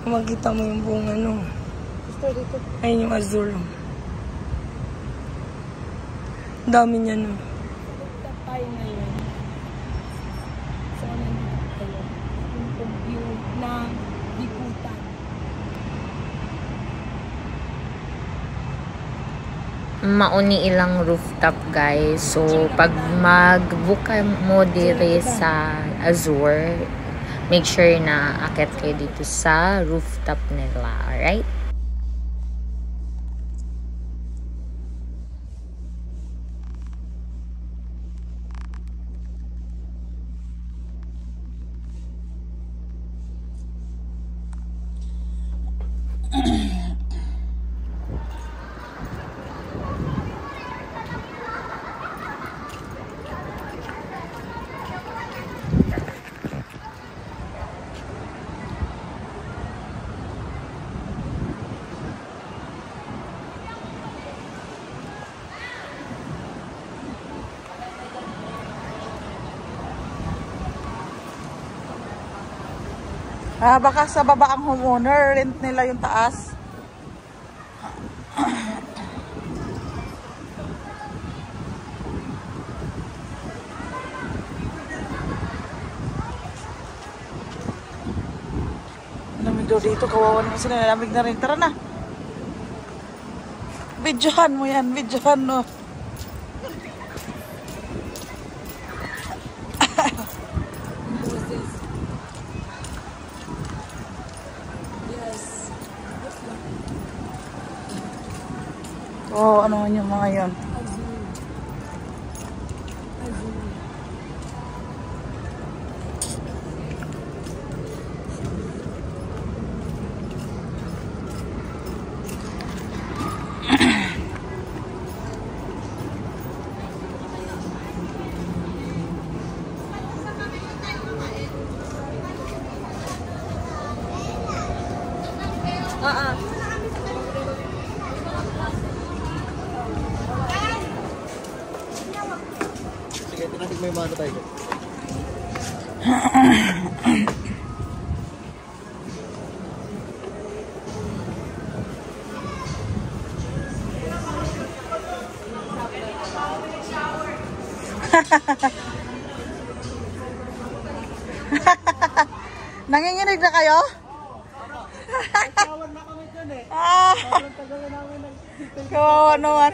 Makita mo yung buong ano. Dito. Ayun yung azure. Ang dami niya, no? Rooftop tayo ngayon. So, nandito tayo. Yung view ng Bikutan. Mauni ilang rooftop guys. So pag mag-book mo dire sa Azure, make sure na akit kayo dito sa rooftop nila, alright? Baka sa baba ang homeowner, rent nila yung taas. Lamig daw dito, kawawa naman sila, lamig na rin. Tara na. Videohan mo yan, videohan mo. Oh, ano yung mga yon? Sige, tinatig mo yung mga tayo. Nanginginig na kayo? Tawag na kami dyan eh. Sobrang tagal na namin nagtitay. Kawawa naman.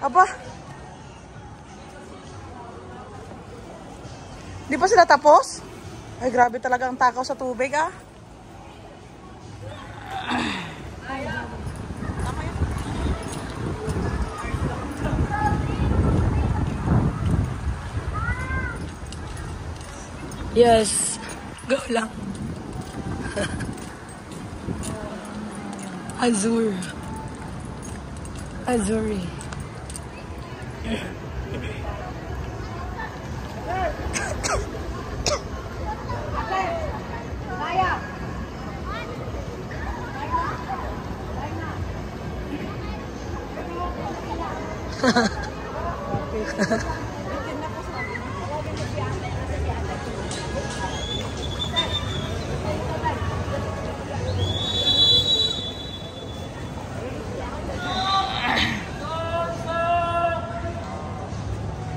Aba. Di pa sila tapos? Ay, grabe talaga ang takaw sa tubig, ah. Yes. Go lang. Azure. Azure.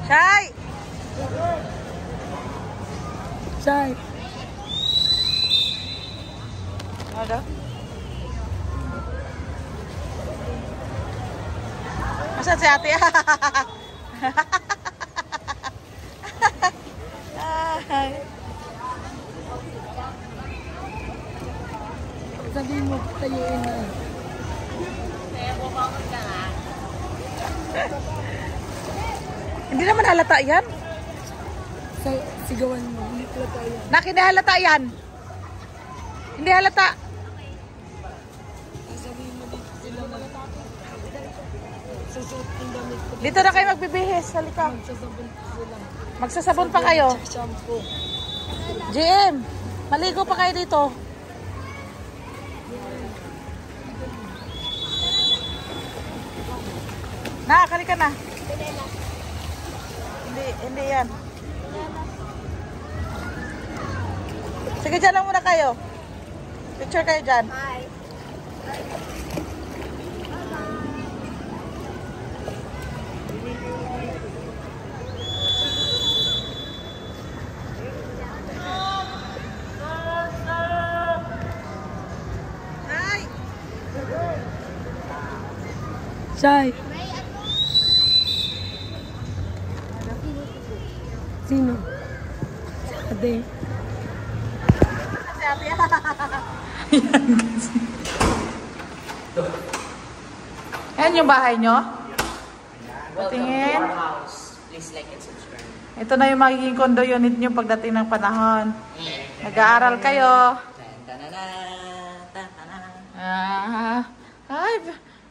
Shay! Shay! Ano? Masan si ate? Sabi mo, tayuin na. Hindi naman halata yan. Sigawan mo, hindi pala tayo. Hindi halata yan. Hindi halata. Sabi mo dito sila susuot ng damit ko. Dito na kayo magbibihis. Halika. Magsasabon sila. Magsasabon pa kayo. Shampoo. GM, maligo pa kayo dito. Nakakali ka na. Hindi yan. Sige, dyan lang muna kayo. Picture kayo dyan. Hi. Chay. Sino? Ate. Yan yung bahay nyo? Tingin. Please like and subscribe. Ito na yung magiging condo unit nyo pagdating ng panahon. Nag-aaral kayo. Ay,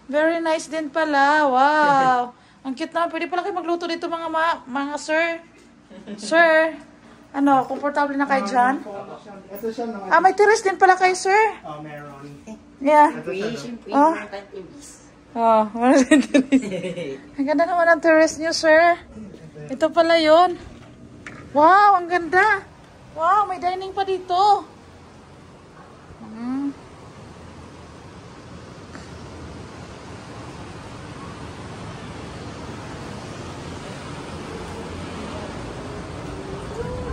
very nice din pala. Wow. Ang cute naman. Pwede pala kayo magluto dito mga sir. Sir, ano, komportable na kayo dyan? Ito siya naman. Ah, may terrace din pala kayo, sir. Oh, meron. Yeah. Siyempre, Oh. meron tayong terrace. Oh, wala din terrace. Ang ganda naman ang terrace nyo, sir. Ito pala yun. Wow, ang ganda. Wow, may dining pa dito.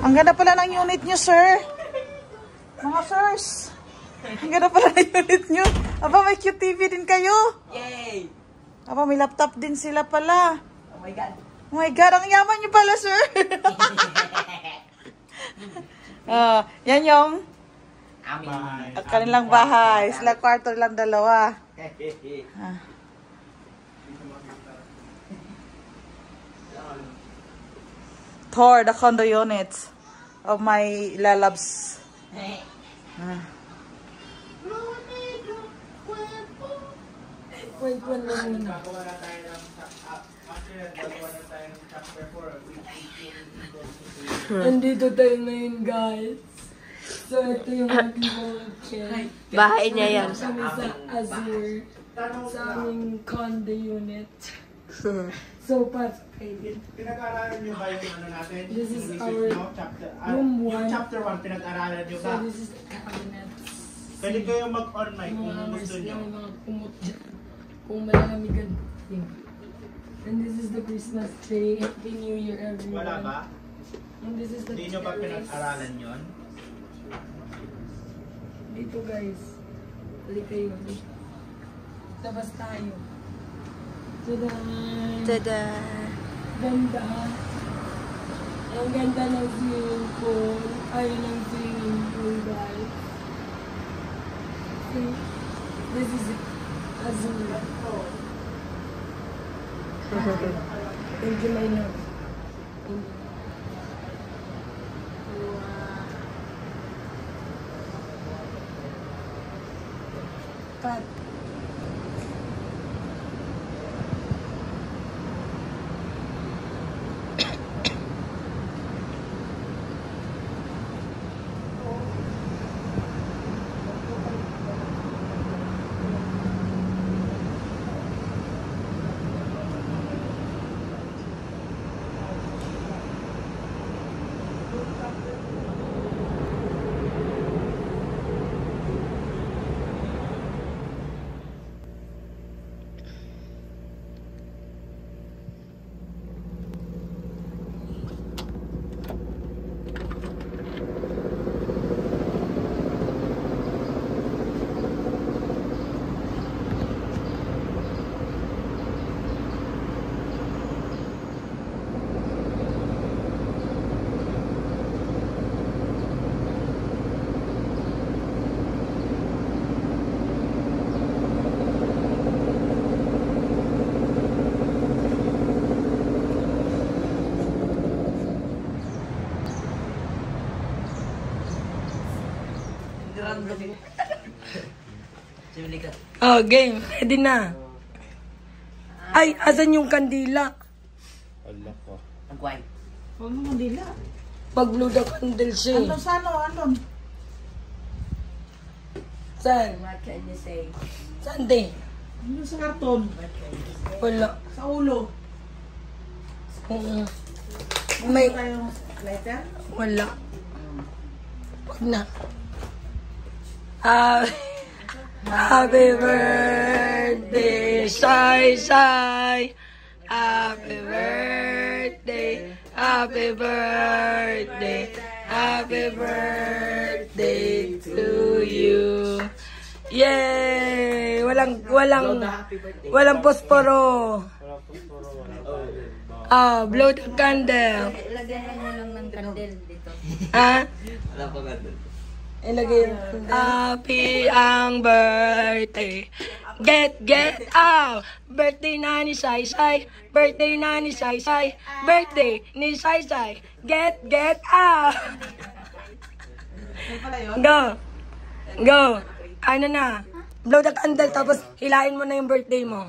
Ang ganda pala ng unit nyo, sir. Mga sirs. Ang ganda pala ng unit nyo. Aba, may cute TV din kayo. Yay! Aba, may laptop din sila pala. Oh my God. Oh my God, ang yaman nyo pala, sir. Yan yung kanilang bahay. Sila kwarto lang dalawa. Tour the condo units of my lalabs. Wait, one lang muna. Gagawa na tayo ng gagawa na tayo ng chapter 4. Nandito tayo ngayon, guys. So, ito yung aking mga chair. Bahay niya yan. Kami sa Azure. Sa aming condo unit. So, Pinag-aralan niyo ba yung ano natin? This is Yung our research niyo? room Yung one. chapter 1, pinag-aralan niyo So, ba? this is the cabinet. Pwede kayo mag-on mic Mga kung hours gusto niyo. lang, mga kumot dyan. Kung malamigan. And this is the Christmas tree. Happy New Year, everyone. Wala ba? And this is the Hindi niyo ba terrace. pinag-aralan yon? Dito, guys. Balik kayo. Labas tayo. Tada! Tada! Ganda. Ang ganda ng swimming pool. Ay, ng swimming pool, guys. See? This is it. Azul. Thank you, my love. Cut. Oh, game. Ready na. Ay, asan yung kandila? Wala ko. Nag-white. Huwag mo mandila. Pag-blow the candle siya. Ano sa ano? Ano? Saan? What can you say? Saan din? Ano sa karton? Wala. Sa ulo. May, Tayong lighter? wala. Wag na. Ah, Happy birthday, Shai Shai. Happy birthday, happy birthday, happy birthday to you. Yay! Walang posporo. Blow the candle. Lagyan mo lang ng candle dito. Ha? Ilagay yung happy ang birthday. Get out! Birthday na ni Sai Sai. Birthday na ni Sai Sai. Birthday ni Sai Sai. Get out! Go! Go! Ano na? Blow the candle tapos hilain mo na yung birthday mo.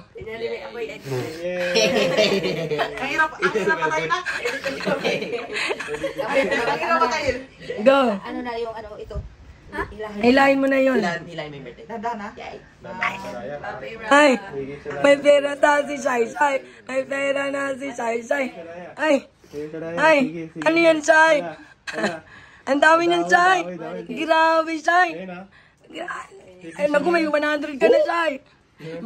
Go! Ano na yung ano ito? Hilahin mo na yun. Hilahin mo yung birthday. Tanda na. Ay, may pera na si Sai Sai. May pera na si Sai Sai. Ay, ano yan, Sai? Ang dami niyan, Sai. Grabe, Sai. Ay, naku, may 100 ka na, Sai.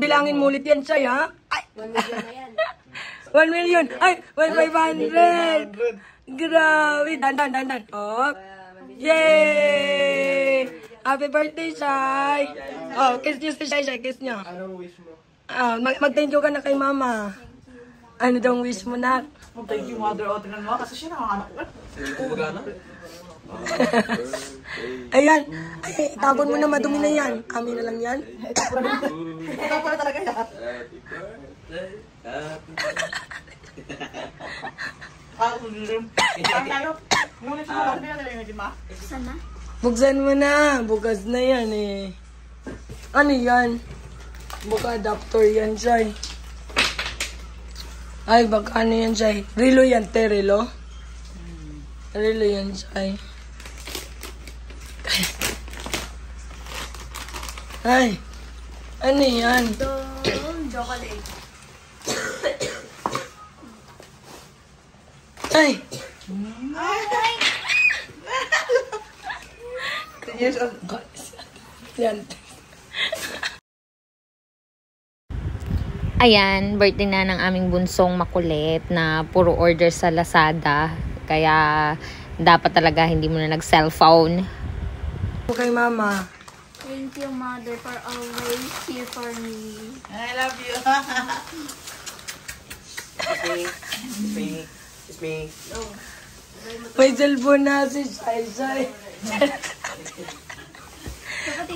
Bilangin mo ulit yan, Sai, ha? Ay, 1 million. Ay, 1,500. Grabe. Dan. Oh. Yay! Happy birthday, Sai! Oh, kiss niyo si Sai, kiss niyo. Anong wish mo? Mag-thank you ka na kay Mama. Ano daw wish mo na? Thank you, Mother. O, tingnan mo. Kasi siya nakakanak ko. Bugana. Ayan. Ay, tapon mo na, madumi na yan. Kami na lang yan. Ito na talaga yan. Buksan mo na. Bukas na yan eh. Ano yan? Buka adapter yan, Sai. Ay, baka ano yan, Sai? Relo yan, te, relo? Relo yan, Sai. Ay, ano yan? Chocolate. Ay! Years old. Yan. Ayan, birthday na ng aming bunsong makulit na puro order sa Lazada. Kaya dapat talaga hindi mo na nag-cellphone. Okay, Mama. Thank you, Mother, for always here for me. I love you. It's me. May cellphone na si Sai Sai.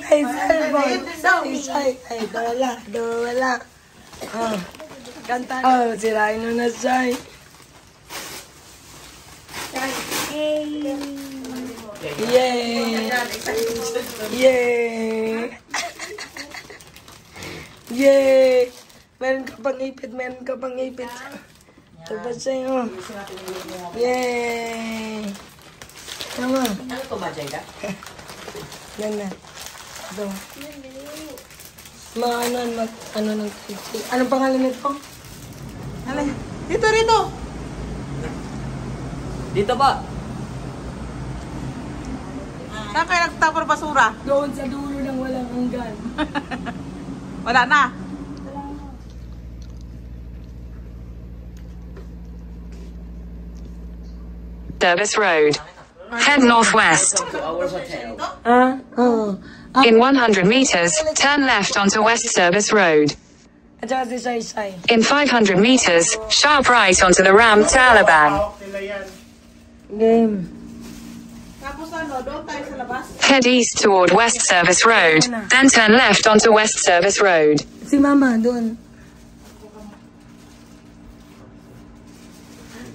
May cellphone. Si Sai. Ay, wala. Oh. Kanta. Oh, sirain mo na, Sai. Yay! Yay! Yay! Meron ka pang ipit. Ito ba sa'yo? Yay! Tama. Ano to ba, Jayda? Yan na. Ito. Ano ng kitchen. Anong pangalan nito? Alay. Rito. Dito ba? Saan kayo nagtapon ng basura? Doon sa dulo ng walang hanggan. Wala na. Service Road. Head northwest. Oo. In 100 meters, turn left onto West Service Road. At saka si Sai Sai. In 500 meters, sharp right onto the ramp to Alabang. Game. Tapos ano, doon tayo sa labas. Head east toward West Service Road, then turn left onto West Service Road. Si Mama, doon.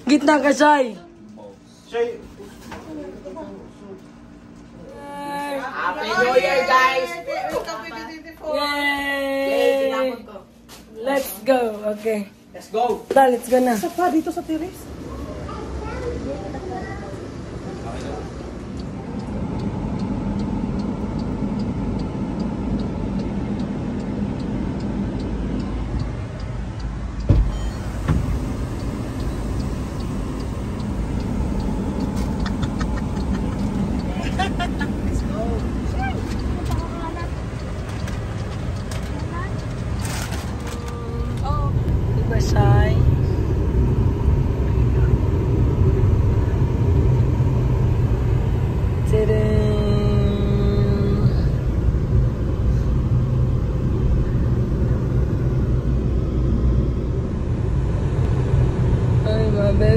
Gitna ka, Sai. Happy New Year, guys! Yay! Let's go. Okay. Let's go! Let's go na. Pa, dito sa terrace.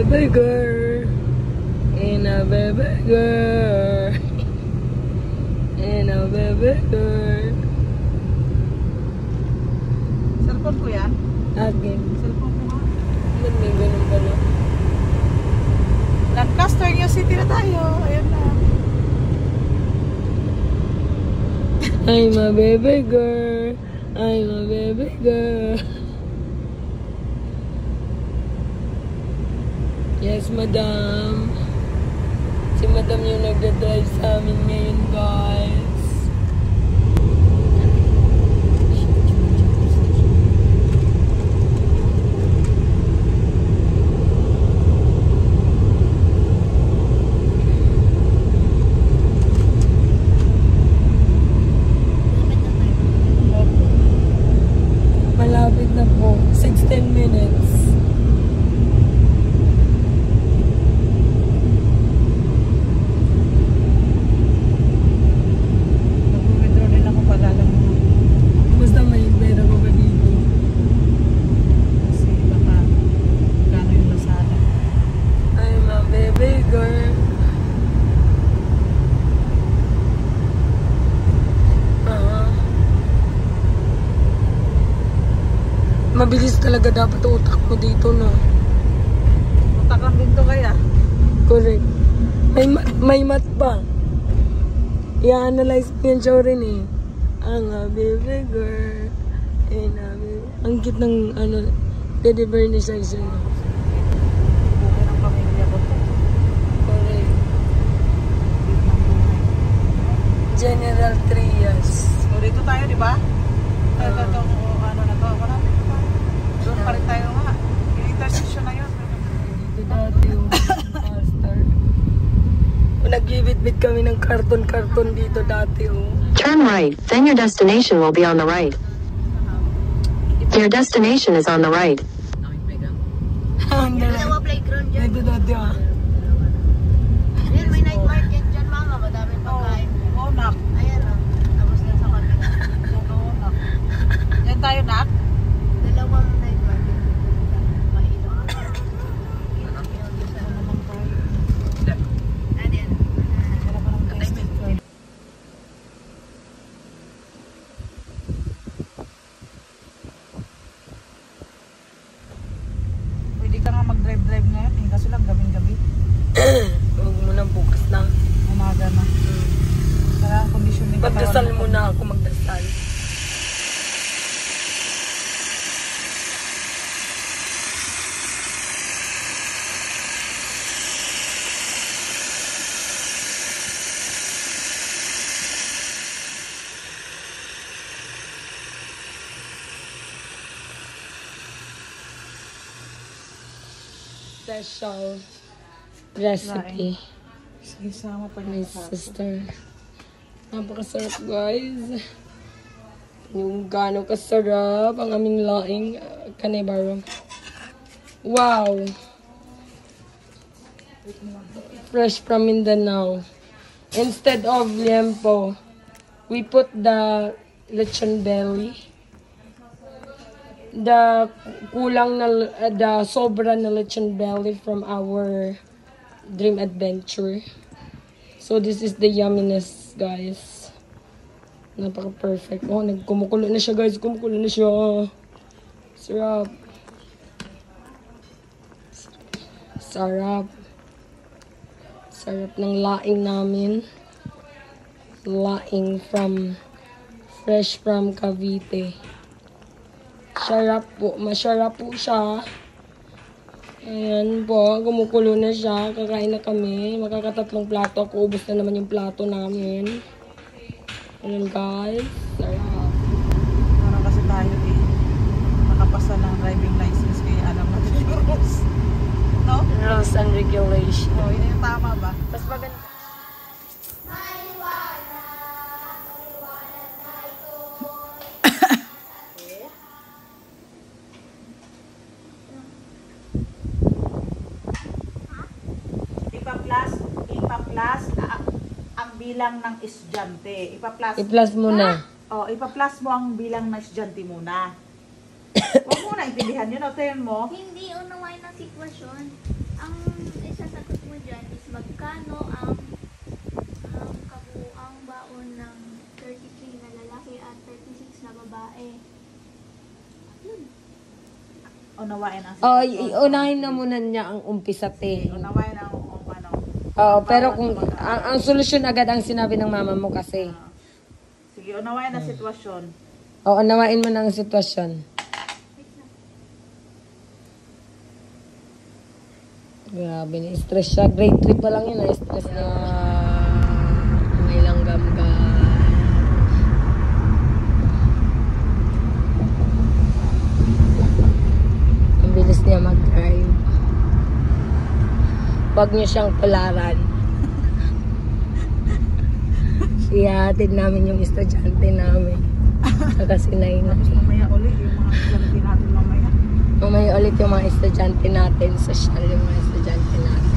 baby girl. In a baby girl. In a baby girl. Cellphone ko yan? Akin. Cellphone ko nga. Ba't may ganun pala? Lancaster New City na tayo. Ayan na. I'm a baby girl. I'm a baby girl. Yes, madam. Si madam yung nagdadrive sa amin ngayon, guys. Malapit na po. 16 minutes. Nag-withdraw din ako pala lang. Basta may pera ko ba dito? Kasi baka gano'n yung Lazada. I'm a baby girl. Mabilis talaga dapat utak mo dito, no? Utakang din to kaya. Correct. May mat pa. I-analyze mo yan siya rin eh. Ang baby girl. Ang cute ng teddy bear ni siya siya. Buhay ng pamilya ko to. Correct. General Trias. So, dito tayo, di ba? Ito, ano na to. Marami pa tayo. Doon pa rin tayo nga. Yung intersection na yun. Dito dati yung pastor. Nagbibit-bit kami ng karton-karton dito dati, oh. Turn right, then your destination will be on the right. Your destination is on the right. Ang dalawa playground dyan. dito dati, ah. Ayan, may night market dyan, mama. Madaming pagkain. Oo, nak. Ayan, oh. Tapos na sa kanila. Oo, nak. Yan tayo, nak. Dalawang night market. Mailang. Ayan. Wala pa ng testing. Pwede ka nga mag-drive-drive ngayon eh. Kasi lang gabing-gabi. Huwag mo na bukas na. Umaga na. Kaya ang kondisyon nito. Magdasal muna ako, magdasal. Special recipe. Sige, sama pa My niya sa sister. Napakasarap, guys. Yung gano'ng kasarap ang aming laing kanebaro. Wow! Fresh from Mindanao. Instead of liempo, we put the lechon belly. The kulang na, the sobra na lechon belly from our dream adventure. So this is the yumminess, guys. Napaka-perfect. Oh, nagkumukulo na siya, guys. Kumukulo na siya. Sarap. Sarap. Sarap ng laing namin. Laing fresh from Cavite. Sarap po. Masarap po siya. Ayan po. Kumukulo na siya. Kakain na kami. Makakatatlong plato. Ako, ubos na naman yung plato namin. Ayan, guys. Sarap. Ano kasi tayo eh. Nakapasa ng driving license. Kaya alam natin yung rules. No? Rules and regulation. Oh, yun yung tama ba? Mas maganda. Ipa-plus ang bilang ng estudyante. I-plus mo na. Ipa-plus mo ang bilang ng estudyante muna. Huwag mo na intindihan yun. Tingnan mo. Hindi unawain ang sitwasyon. ang isasagot mo dyan is magkano ang kabuuang baon ng 33 na lalaki at 36 na babae. Unawain ang Oh, unahin na muna niya ang umpisa, te. Unawain ang ano. Oo, pero kung ang solusyon agad ang sinabi ng mama mo kasi. Sige, unawain ang sitwasyon. Oo, unawain mo na ang sitwasyon. Grabe, na-stress siya. Grade 3 pa lang yun, na-stress na may langgam ka. Ang bilis niya mag-drive. Huwag niyo siyang tularan. Ihatid namin yung estudyante namin. Saka si Naina. Mamaya ulit yung mga estudyante natin mamaya. Mamaya ulit yung mga estudyante natin. Social yung mga estudyante natin.